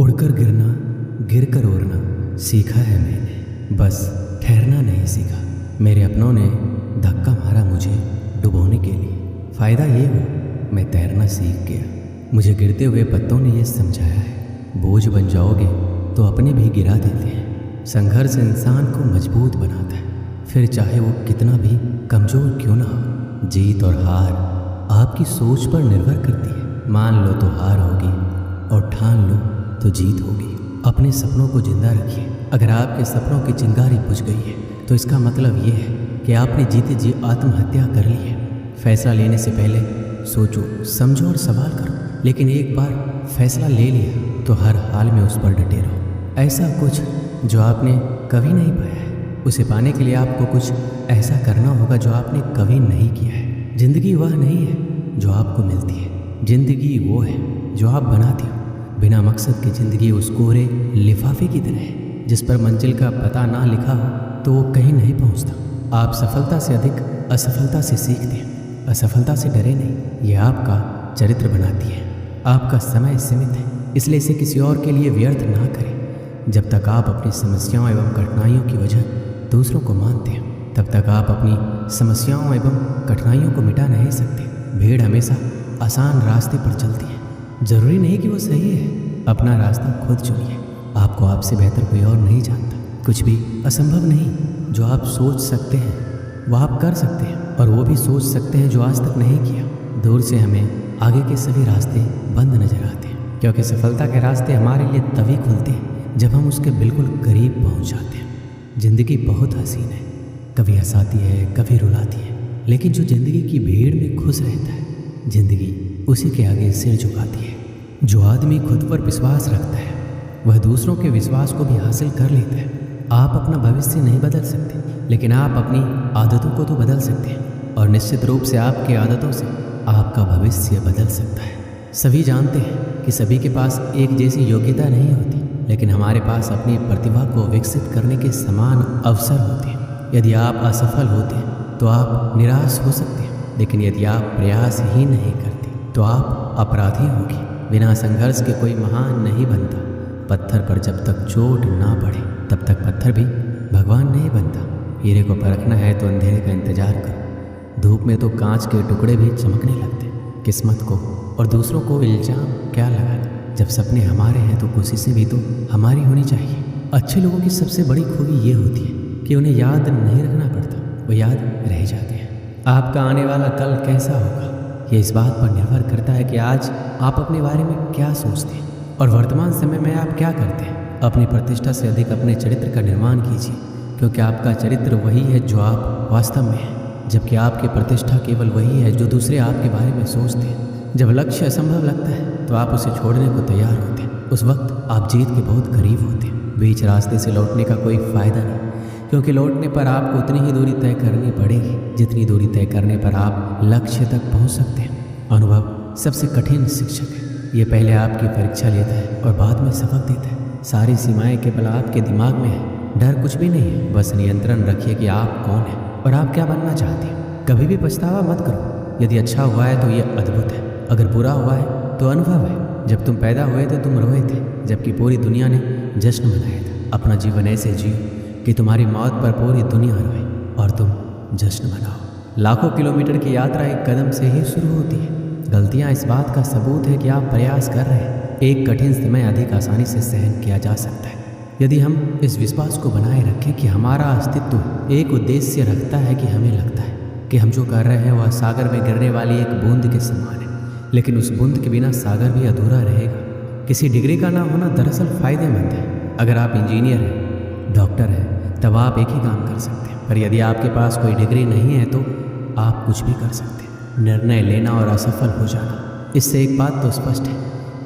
उड़कर गिरना, गिरकर उड़ना सीखा है मैंने, बस ठहरना नहीं सीखा। मेरे अपनों ने धक्का मारा मुझे डुबोने के लिए। फ़ायदा ये हो मैं तैरना सीख गया। मुझे गिरते हुए पत्तों ने ये समझाया है, बोझ बन जाओगे तो अपने भी गिरा देते हैं। संघर्ष इंसान को मजबूत बनाता है, फिर चाहे वो कितना भी कमज़ोर क्यों ना हो। जीत और हार आपकी सोच पर निर्भर करती है। मान लो तो हार होगी और ठान लो तो जीत होगी। अपने सपनों को जिंदा रखिए। अगर आपके सपनों की चिंगारी बुझ गई है तो इसका मतलब ये है कि आपने जीते जी आत्महत्या कर ली है। फैसला लेने से पहले सोचो, समझो और सवाल करो, लेकिन एक बार फैसला ले लिया तो हर हाल में उस पर डटे रहो। ऐसा कुछ जो आपने कभी नहीं पाया है, उसे पाने के लिए आपको कुछ ऐसा करना होगा जो आपने कभी नहीं किया है। जिंदगी वह नहीं है जो आपको मिलती है, जिंदगी वो है जो आप बनाते हो। बिना मकसद की ज़िंदगी उस कोरे लिफाफे की तरह है जिस पर मंजिल का पता ना लिखा हो तो वो कहीं नहीं पहुंचता। आप सफलता से अधिक असफलता से सीखते हैं। असफलता से डरे नहीं, ये आपका चरित्र बनाती है। आपका समय सीमित है, इसलिए इसे किसी और के लिए व्यर्थ ना करें। जब तक आप अपनी समस्याओं एवं कठिनाइयों की वजह दूसरों को मानते हैं, तब तक आप अपनी समस्याओं एवं कठिनाइयों को मिटा नहीं सकते। भीड़ हमेशा आसान रास्ते पर चलती है, जरूरी नहीं कि वो सही है। अपना रास्ता खुद चुनिए। आपको आपसे बेहतर कोई और नहीं जानता। कुछ भी असंभव नहीं। जो आप सोच सकते हैं वो आप कर सकते हैं, और वो भी सोच सकते हैं जो आज तक नहीं किया। दूर से हमें आगे के सभी रास्ते बंद नजर आते हैं, क्योंकि सफलता के रास्ते हमारे लिए तभी खुलते हैं जब हम उसके बिल्कुल करीब पहुंच जाते हैं। जिंदगी बहुत हसीन है, कभी हंसाती है, कभी रुलाती है, लेकिन जो जिंदगी की भीड़ में खुश रहता है, जिंदगी उसी के आगे सिर झुकाती है। जो आदमी खुद पर विश्वास रखता है वह दूसरों के विश्वास को भी हासिल कर लेता है। आप अपना भविष्य नहीं बदल सकते, लेकिन आप अपनी आदतों को तो बदल सकते हैं, और निश्चित रूप से आपकी आदतों से आपका भविष्य बदल सकता है। सभी जानते हैं कि सभी के पास एक जैसी योग्यता नहीं होती, लेकिन हमारे पास अपनी प्रतिभा को विकसित करने के समान अवसर होते हैं। यदि आप असफल होते हैं तो आप निराश हो सकते हैं, लेकिन यदि आप प्रयास ही नहीं करते तो आप अपराधी होंगे। बिना संघर्ष के कोई महान नहीं बनता। पत्थर पर जब तक चोट ना पड़े तब तक पत्थर भी भगवान नहीं बनता। हीरे को परखना है तो अंधेरे का इंतजार करो। धूप में तो कांच के टुकड़े भी चमकने लगते। किस्मत को और दूसरों को इल्जाम क्या लगाना। जब सपने हमारे हैं तो कोशिशें भी तो हमारी होनी चाहिए। अच्छे लोगों की सबसे बड़ी खूबी ये होती है कि उन्हें याद नहीं रखना पड़ता, वो याद रह जाते हैं। आपका आने वाला कल कैसा होगा ये इस बात पर निर्भर करता है कि आज आप अपने बारे में क्या सोचते हैं और वर्तमान समय में आप क्या करते हैं। अपनी प्रतिष्ठा से अधिक अपने चरित्र का निर्माण कीजिए, क्योंकि आपका चरित्र वही है जो आप वास्तव में हैं, जबकि आपकी प्रतिष्ठा केवल वही है जो दूसरे आपके बारे में सोचते हैं। जब लक्ष्य असंभव लगता है तो आप उसे छोड़ने को तैयार होते हैं। उस वक्त आप जीत के बहुत करीब होते हैं। बीच रास्ते से लौटने का कोई फ़ायदा नहीं, क्योंकि लौटने पर आपको उतनी ही दूरी तय करनी पड़ेगी जितनी दूरी तय करने पर आप लक्ष्य तक पहुंच सकते हैं। अनुभव सबसे कठिन शिक्षक है। ये पहले आपकी परीक्षा लेता है और बाद में सबक देता है। सारी सीमाएं केवल आपके दिमाग में है। डर कुछ भी नहीं है, बस नियंत्रण रखिए कि आप कौन हैं और आप क्या बनना चाहते हैं। कभी भी पछतावा मत करो। यदि अच्छा हुआ है तो ये अद्भुत है, अगर बुरा हुआ है तो अनुभव है। जब तुम पैदा हुए थे तुम रोए थे, जबकि पूरी दुनिया ने जश्न मनाया था। अपना जीवन ऐसे जियो कि तुम्हारी मौत पर पूरी दुनिया रोए और तुम जश्न मनाओ। लाखों किलोमीटर की यात्रा एक कदम से ही शुरू होती है। गलतियां इस बात का सबूत है कि आप प्रयास कर रहे हैं। एक कठिन समय अधिक आसानी से सहन किया जा सकता है यदि हम इस विश्वास को बनाए रखें कि हमारा अस्तित्व एक उद्देश्य रखता है। कि हमें लगता है कि हम जो कर रहे हैं वह सागर में गिरने वाली एक बूंद के समान है, लेकिन उस बूंद के बिना सागर भी अधूरा रहेगा। किसी डिग्री का ना होना दरअसल फ़ायदेमंद है। अगर आप इंजीनियर हैं, डॉक्टर हैं, तब आप एक ही काम कर सकते हैं, पर यदि आपके पास कोई डिग्री नहीं है तो आप कुछ भी कर सकते हैं। निर्णय लेना और असफल हो जाना, इससे एक बात तो स्पष्ट है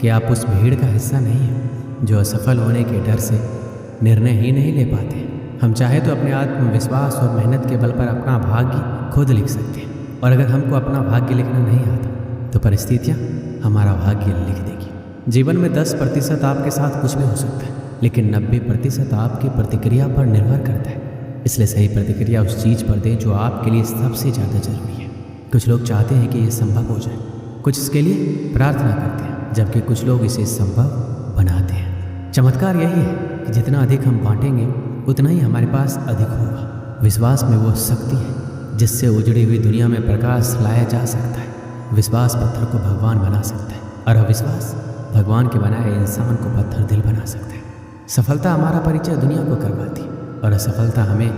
कि आप उस भीड़ का हिस्सा नहीं हैं जो असफल होने के डर से निर्णय ही नहीं ले पाते। हम चाहे तो अपने आत्मविश्वास और मेहनत के बल पर अपना भाग्य खुद लिख सकते हैं, और अगर हमको अपना भाग्य लिखना नहीं आता तो परिस्थितियाँ हमारा भाग्य लिख देगी। जीवन में 10% आपके साथ कुछ भी हो सकता है, लेकिन 90% आपकी प्रतिक्रिया पर निर्भर करता है। इसलिए सही प्रतिक्रिया उस चीज़ पर दें जो आपके लिए सबसे ज़्यादा जरूरी है। कुछ लोग चाहते हैं कि ये संभव हो जाए, कुछ इसके लिए प्रार्थना करते हैं, जबकि कुछ लोग इसे संभव बनाते हैं। चमत्कार यही है कि जितना अधिक हम बांटेंगे उतना ही हमारे पास अधिक होगा। विश्वास में वो शक्ति है जिससे उजड़ी हुई दुनिया में प्रकाश लाया जा सकता है। विश्वास पत्थर को भगवान बना सकता है और अविश्वास भगवान के बनाए इंसान को पत्थर दिल बना सकता है। सफलता हमारा परिचय दुनिया को करवाती है और असफलता हमें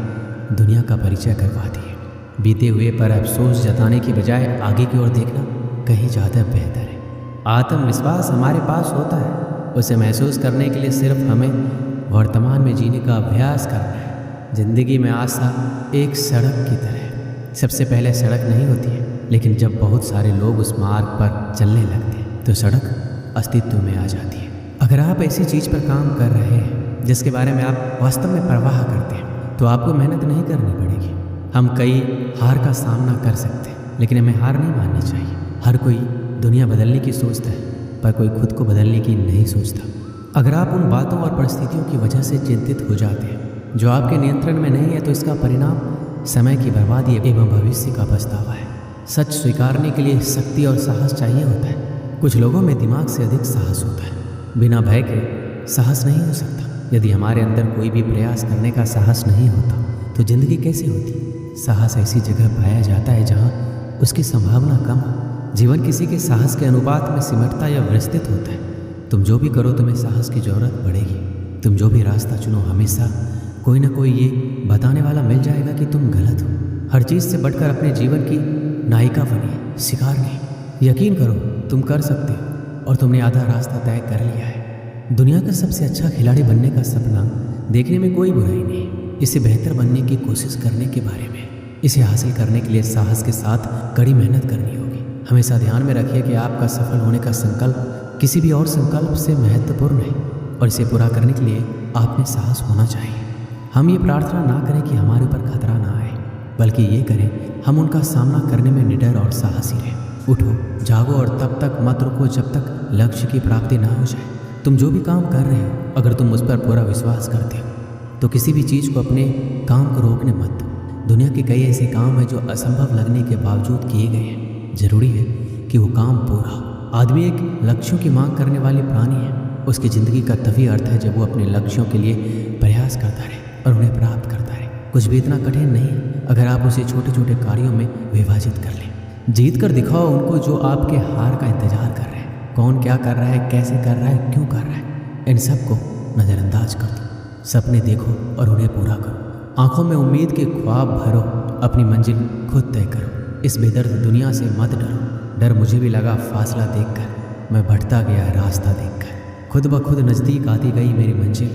दुनिया का परिचय करवाती है। बीते हुए पर अफसोस जताने की बजाय आगे की ओर देखना कहीं ज़्यादा बेहतर है। आत्मविश्वास हमारे पास होता है, उसे महसूस करने के लिए सिर्फ हमें वर्तमान में जीने का अभ्यास करना है। जिंदगी में आशा एक सड़क की तरह है। सबसे पहले सड़क नहीं होती है, लेकिन जब बहुत सारे लोग उस मार्ग पर चलने लगते हैं तो सड़क अस्तित्व में आ जाती है। अगर आप ऐसी चीज़ पर काम कर रहे हैं जिसके बारे में आप वास्तव में परवाह करते हैं तो आपको मेहनत नहीं करनी पड़ेगी। हम कई हार का सामना कर सकते हैं, लेकिन हमें हार नहीं माननी चाहिए। हर कोई दुनिया बदलने की सोचता है, पर कोई खुद को बदलने की नहीं सोचता। अगर आप उन बातों और परिस्थितियों की वजह से चिंतित हो जाते हैं जो आपके नियंत्रण में नहीं है, तो इसका परिणाम समय की बर्बादी एवं भविष्य का पछतावा है। सच स्वीकारने के लिए शक्ति और साहस चाहिए होता है। कुछ लोगों में दिमाग से अधिक साहस होता है। बिना भय के साहस नहीं हो सकता। यदि हमारे अंदर कोई भी प्रयास करने का साहस नहीं होता तो जिंदगी कैसे होती? साहस ऐसी जगह पाया जाता है जहाँ उसकी संभावना कम हो। जीवन किसी के साहस के अनुपात में सिमटता या विस्तृत होता है। तुम जो भी करो तुम्हें साहस की जरूरत पड़ेगी। तुम जो भी रास्ता चुनो हमेशा कोई ना कोई ये बताने वाला मिल जाएगा कि तुम गलत हो। हर चीज़ से बढ़कर अपने जीवन की नायिका बनिए, शिकार नहीं। यकीन करो तुम कर सकते हो और तुमने आधा रास्ता तय कर लिया है। दुनिया का सबसे अच्छा खिलाड़ी बनने का सपना देखने में कोई बुराई नहीं। इसे बेहतर बनने की कोशिश करने के बारे में। इसे हासिल करने के लिए साहस के साथ कड़ी मेहनत करनी होगी। हमेशा ध्यान में रखिए कि आपका सफल होने का संकल्प किसी भी और संकल्प से महत्वपूर्ण है और इसे पूरा करने के लिए आप में साहस होना चाहिए। हम ये प्रार्थना ना करें कि हमारे ऊपर खतरा ना आए, बल्कि ये करें हम उनका सामना करने में निडर और साहसी रहें। उठो, जागो और तब तक मत रुको जब तक लक्ष्य की प्राप्ति ना हो जाए। तुम जो भी काम कर रहे हो, अगर तुम उस पर पूरा विश्वास करते हो तो किसी भी चीज़ को अपने काम को रोकने मत दो। दुनिया के कई ऐसे काम हैं जो असंभव लगने के बावजूद किए गए हैं। जरूरी है कि वो काम पूरा हो। आदमी एक लक्ष्यों की मांग करने वाली प्राणी है। उसकी ज़िंदगी का तभी अर्थ है जब वो अपने लक्ष्यों के लिए प्रयास करता रहे और उन्हें प्राप्त करता रहे। कुछ भी इतना कठिन नहीं है अगर आप उसे छोटे छोटे कार्यों में विभाजित कर लें। जीत कर दिखाओ उनको जो आपके हार का इंतजार कर रहे हैं। कौन क्या कर रहा है, कैसे कर रहा है, क्यों कर रहा है, इन सबको नज़रअंदाज कर दो। सपने देखो और उन्हें पूरा करो। आंखों में उम्मीद के ख्वाब भरो। अपनी मंजिल खुद तय करो। इस बेदर्द दुनिया से मत डरो। डर मुझे भी लगा फासला देखकर, मैं बढ़ता गया रास्ता देखकर। खुद ब खुद नज़दीक आती गई मेरी मंजिल,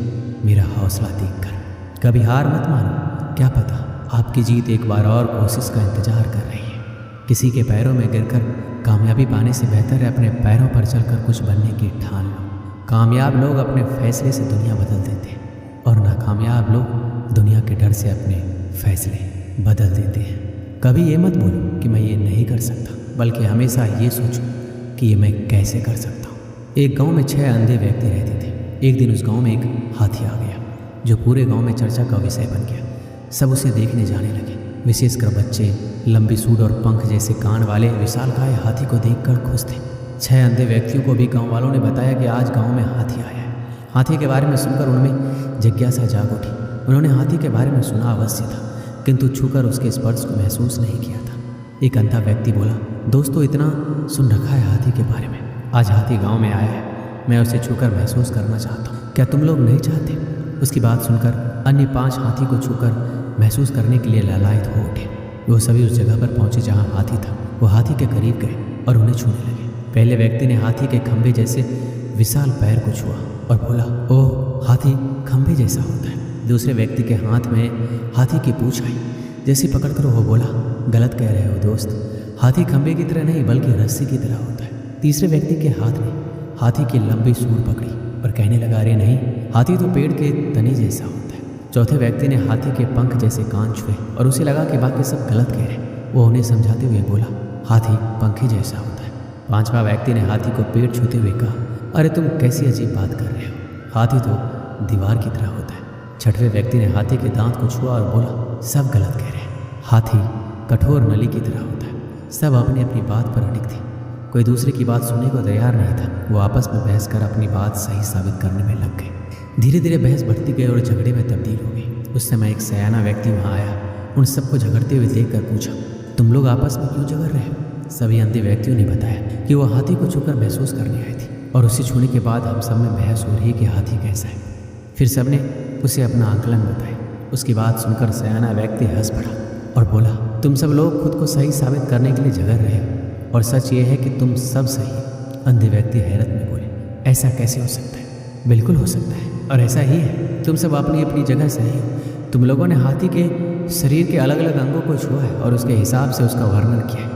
मेरा हौसला देखकर। कभी हार मत मानो, क्या पता आपकी जीत एक बार और कोशिश का इंतजार कर रही है। किसी के पैरों में गिरकर कामयाबी पाने से बेहतर है अपने पैरों पर चलकर कुछ बनने की ठान लो। कामयाब लोग अपने फैसले से दुनिया बदल देते हैं और नाकामयाब लोग दुनिया के डर से अपने फैसले बदल देते हैं। कभी ये मत बोलो कि मैं ये नहीं कर सकता, बल्कि हमेशा ये सोचो कि ये मैं कैसे कर सकता हूँ। एक गांव में 6 अंधे व्यक्ति रहते थे। एक दिन उस गांव में एक हाथी आ गया जो पूरे गांव में चर्चा का विषय बन गया। सब उसे देखने जाने लगे, विशेषकर बच्चे। लंबी सूंड और पंख जैसे कान वाले विशालकाय हाथी को देखकर खुश थे। 6 अंधे व्यक्तियों को भी गाँव वालों ने बताया कि आज गाँव में हाथी आया है। हाथी के बारे में सुनकर उनमें जिज्ञासा जाग उठी। उन्होंने हाथी के बारे में सुना अवश्य था, किंतु छूकर उसके स्पर्श को महसूस नहीं किया था। एक अंधा व्यक्ति बोला, दोस्तों इतना सुन रखा है हाथी के बारे में, आज हाथी गांव में आया है, मैं उसे छूकर महसूस करना चाहता हूँ, क्या तुम लोग नहीं चाहते? उसकी बात सुनकर अन्य 5 हाथी को छूकर महसूस करने के लिए लालायित हो उठे। वो सभी उस जगह पर पहुँचे जहाँ हाथी था। वो हाथी के करीब गए और उन्हें छूने लगे। पहले व्यक्ति ने हाथी के खंभे जैसे विशाल पैर को छुआ और बोला, ओह हाथी खंभे जैसा होता है। दूसरे व्यक्ति के हाथ में हाथी की पूंछ आई। जैसे पकड़कर वो बोला, गलत कह रहे हो दोस्त, हाथी खंभे की तरह नहीं बल्कि रस्सी की तरह होता है। तीसरे व्यक्ति के हाथ ने हाथी की लंबी सूंड पकड़ी और कहने लगा, अरे नहीं, हाथी तो पेड़ के तने जैसा होता है। चौथे व्यक्ति ने हाथी के पंख जैसे कान छुए और उसे लगा कि बाकी सब गलत कह रहे। वो उन्हें समझाते हुए बोला, हाथी पंखे जैसा होता है। 5वां व्यक्ति ने हाथी को पेट छूते हुए कहा, अरे तुम कैसी अजीब बात कर रहे हो, हाथी तो दीवार की तरह होता है। 6वें व्यक्ति ने हाथी के दांत को छुआ और बोला, सब गलत कह रहे हैं, हाथी कठोर नली की तरह होता है। सब अपनी अपनी बात पर अडिग थे, कोई दूसरे की बात सुनने को तैयार नहीं था। वो आपस में बहस कर अपनी बात सही साबित करने में लग गए। धीरे धीरे बहस बढ़ती गई और झगड़े में तब्दील हो गई। उस समय एक सयाना व्यक्ति वहाँ आया, उन सबको झगड़ते हुए देखकर पूछा, तुम लोग आपस में क्यों झगड़ रहे हो? सभी अंधे व्यक्तियों ने बताया कि वो हाथी को छूकर महसूस करने आई थी और उसे छूने के बाद हम सब में बहस हो रही कि हाथी कैसा है। फिर सबने उसे अपना आकलन बताया। उसकी बात सुनकर सयाना व्यक्ति हंस पड़ा और बोला, तुम सब लोग खुद को सही साबित करने के लिए झगड़ रहे हो और सच ये है कि तुम सब सही। अंधे व्यक्ति हैरत में बोले, ऐसा कैसे हो सकता है? बिल्कुल हो सकता है और ऐसा ही है। तुम सब अपनी अपनी जगह सही हो। तुम लोगों ने हाथी के शरीर के अलग अलग अंगों को छुआ है और उसके हिसाब से उसका वर्णन किया है,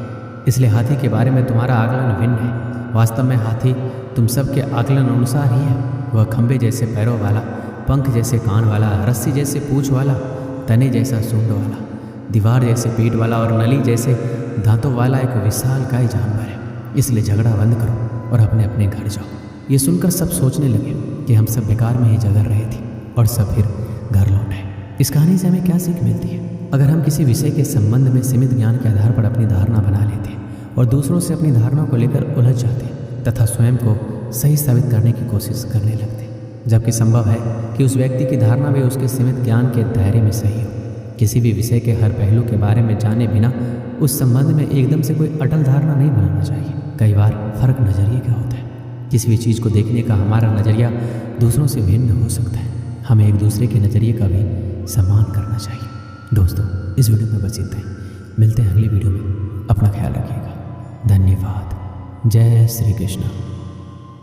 इसलिए हाथी के बारे में तुम्हारा आकलन भिन्न है। वास्तव में हाथी तुम सब के आकलन अनुसार ही है। वह खंभे जैसे पैरों वाला, पंख जैसे कान वाला, रस्सी जैसे पूँछ वाला, तने जैसा सूंड वाला, दीवार जैसे पीठ वाला और नली जैसे दांतों वाला एक विशालकाय जानवर है। इसलिए झगड़ा बंद करो और अपने अपने घर जाओ। ये सुनकर सब सोचने लगे कि हम सब बेकार में ही झगड़ रहे थे और सब फिर घर लौट आए। इस कहानी से हमें क्या सीख मिलती है? अगर हम किसी विषय के संबंध में सीमित ज्ञान के आधार पर अपनी धारणा बना लेते हैं और दूसरों से अपनी धारणा को लेकर उलझ जाते हैं तथा स्वयं को सही साबित करने की कोशिश करने लगते हैं, जबकि संभव है कि उस व्यक्ति की धारणा भी उसके सीमित ज्ञान के दायरे में सही हो। किसी भी विषय के हर पहलू के बारे में जाने बिना उस संबंध में एकदम से कोई अटल धारणा नहीं बनाना चाहिए। कई बार फर्क नज़रिए का होता है। किसी भी चीज़ को देखने का हमारा नज़रिया दूसरों से भिन्न हो सकता है। हमें एक दूसरे के नज़रिए का भी सम्मान करना चाहिए। दोस्तों, इस वीडियो में बस इतना ही। मिलते हैं अगली वीडियो में। अपना ख्याल रखिएगा। धन्यवाद। जय श्री कृष्ण।